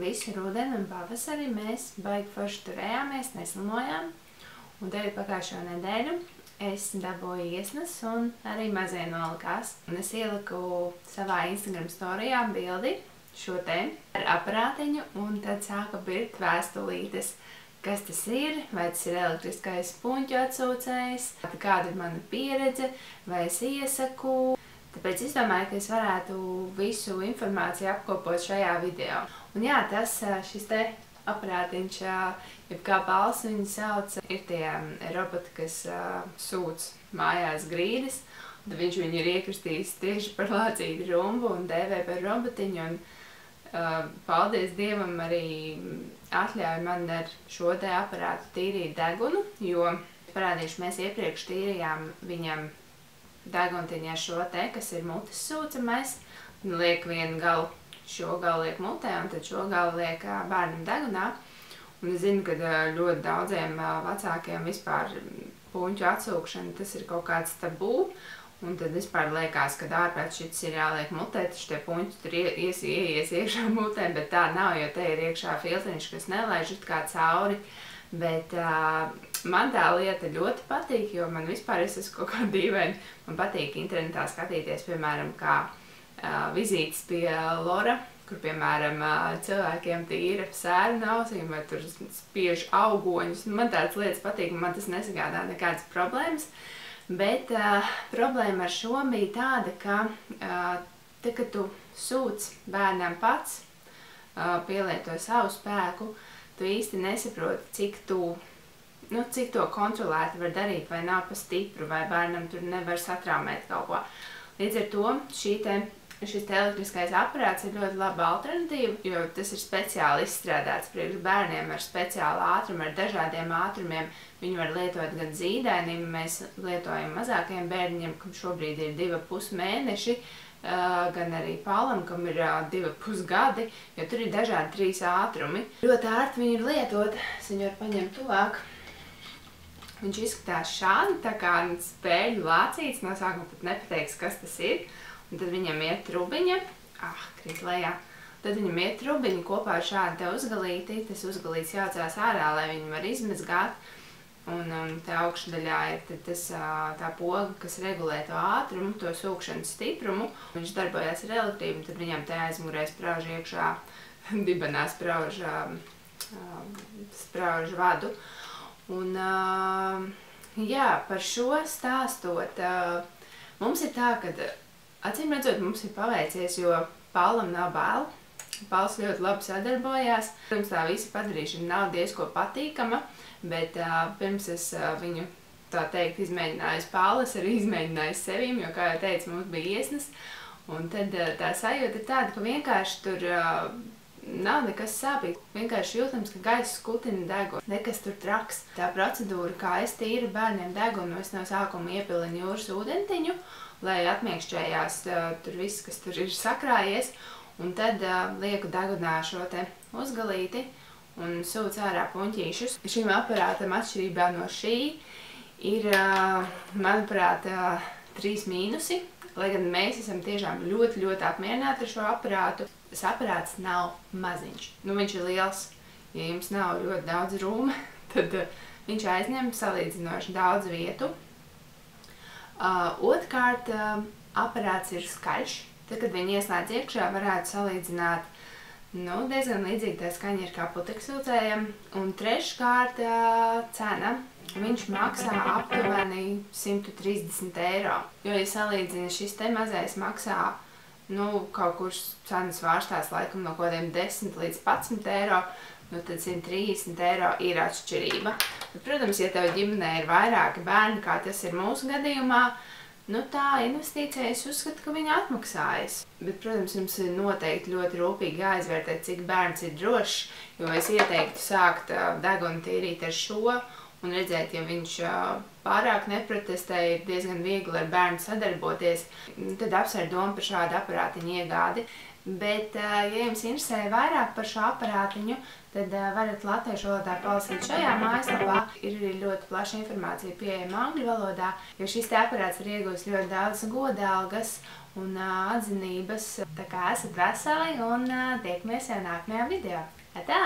visu rudeni un pavasari mēs baigi forši turējāmies, neslimojām. Un tagad pagājušo nedēļu es dabūju iesnas un arī mazie nolikās. Un es ieliku savā Instagram storijā bildi šo te ar aparātiņu un tad sāka birkt vēstulītes. Kas tas ir? Vai tas ir elektriskais puņķu atsūcējs? Kāda ir mana pieredze? Vai es iesaku? Tāpēc es domāju, ka es varētu visu informāciju apkopot šajā video. Un jā, šis te aparātiņš, jeb kā balss viņu sauc, ir tie roboti, kas sūc mājās grīdas. Tad viņš viņu ir iekristījis tieši par lācītu rumbu un dēvē par robotiņu. Un paldies Dievam arī atļauj man ar šo te aparātu tīrīt degunu, jo parādīšu, mēs iepriekš tīrījām viņam deguntiņu ar šo te, kas ir mutes sūcamais. Liek vienu galu, šo galu liek mutē, un tad šo galu liek bērnam degunā. Un es zinu, ka ļoti daudziem vecākiem vispār puņķu atsūkšana, tas ir kaut kāds tabū. Un tad vispār liekas, ka ārpēc šis ir jāliek mutē, taču tie puņķi tur ieies iekšā mutē, bet tā nav, jo te ir iekšā filtriņš, kas nelaiž it kā cauri. Bet man tā lieta ļoti patīk, jo man vispār es esmu kaut kā dīvaini. Man patīk internetā skatīties, piemēram, kā vizītes pie Lora, kur, piemēram, cilvēkiem tīra sēru no ausīm vai tur spiež augoņus. Man tādas lietas patīk, man tas nesagādā nekādas problēmas. Bet problēma ar šo bija tāda, ka te, kad tu sūc bērnam pats, pielieto savu spēku, tu īsti nesaproti, cik to kontrolēti var darīt, vai nav pa stipru, vai bērnam tur nevar satraumēt kaut ko. Līdz ar to šis elektriskais aparāts ir ļoti laba alternatīva, jo tas ir speciāli izstrādāts priekš bērniem ar speciālu ātrumu, ar dažādiem ātrumiem. Viņu var lietot gan zīdainim, mēs lietojam mazākiem bērniņiem, kam šobrīd ir 2,5 mēneši, gan arī Paulam, kam ir 2,5 gadi, jo tur ir dažādi 3 ātrumi. Ļoti ērti viņu ir lietot, es viņu varu paņemt tuvāk. Viņš izskatās šādi, tā kā spēļu lācīts, no sākuma pat nepateiks, kas tas ir. Un tad viņam iet trubiņa, krīt lejā. Tad viņam iet trubiņa kopā ar šādu te uzgalīti. Tas uzgalīts jācās ārā, lai viņu var izmazgāt. Un te augšdaļā ir tā poga, kas regulē to ātrumu, to sūkšanas stiprumu. Viņš darbojās ar elektrību, tad viņam te aizmugurē sprauž iekšā, dibenā sprauž vadu. Un jā, par šo stāstot, mums ir tā, ka acīm redzot, mums ir paveicies, jo Paulam nav bēlu. Pauls ļoti labi sadarbojās. Protams, tā visa padarīšana nav diezko patīkama, bet pirms es viņu, tā teikt, izmēģināju Paulu, es arī izmēģināju sevīm, jo, kā jau teicu, mums bija iesnas. Un tad tā sajūta ir tāda, ka vienkārši tur nav nekas sāpīgs. Vienkārši jūtams, ka gaiss kutina degunu. Nekas tur traks. Tā procedūra, kā es tīru bērniem degunu, es no sākuma iepilinu jūras ūdentiņu, lai atmiekšķējās tur viss, kas tur ir sakrājies. Un tad lieku degunā šo te uzgalīti un sūcu ārā puņķīšus. Šim aparātam atšķirībā no šī ir, manuprāt, 3 mīnusi. Lai gan mēs esam tiešām ļoti, ļoti apmierināti ar šo aparātu. Tas aparāts nav maziņš. Viņš ir liels. Ja jums nav ļoti daudz rūma, tad viņš aizņem salīdzinoši daudz vietu. Otrkārt, aparāts ir skaļš. Tad, kad viņi ieslēdz iekšā, varētu salīdzināt, diezgan līdzīgi tā skaņa ir kā putekļsūcējam. Un treškārt, cena. Viņš maksā aptuveni 130 eiro. Jo, ja salīdzina, šis te mazais maksā, kaut kur cenas vārstās laikam no kaut kādiem 10 līdz 11 eiro, tad 130 eiro ir atšķirība. Bet, protams, ja tev ģimenē ir vairāki bērni, kā tas ir mūsu gadījumā, tā investīcija, es uzskatu, ka viņa atmaksājas. Bet, protams, jums ir noteikti ļoti rūpīgi jāizvērtē, cik bērns ir drošs, jo es ieteiktu sākt degunu tīrīt ar šo un redzēt, ja viņš pārāk neprotestē, ir diezgan viegli ar bērnu sadarboties, tad apsver domu par šādu aparātiņu iegādi. Bet, ja jums interesē vairāk par šo aparātiņu, tad varat latviešu valodā palasīt šajā mājaslapā. Ir arī ļoti plaša informācija pieejama angļu valodā, jo šis te aparāts var iegūst ļoti daudz godalgas un atzinības. Tā kā esat veseli un tiekamies jau nākamajā video. Atā!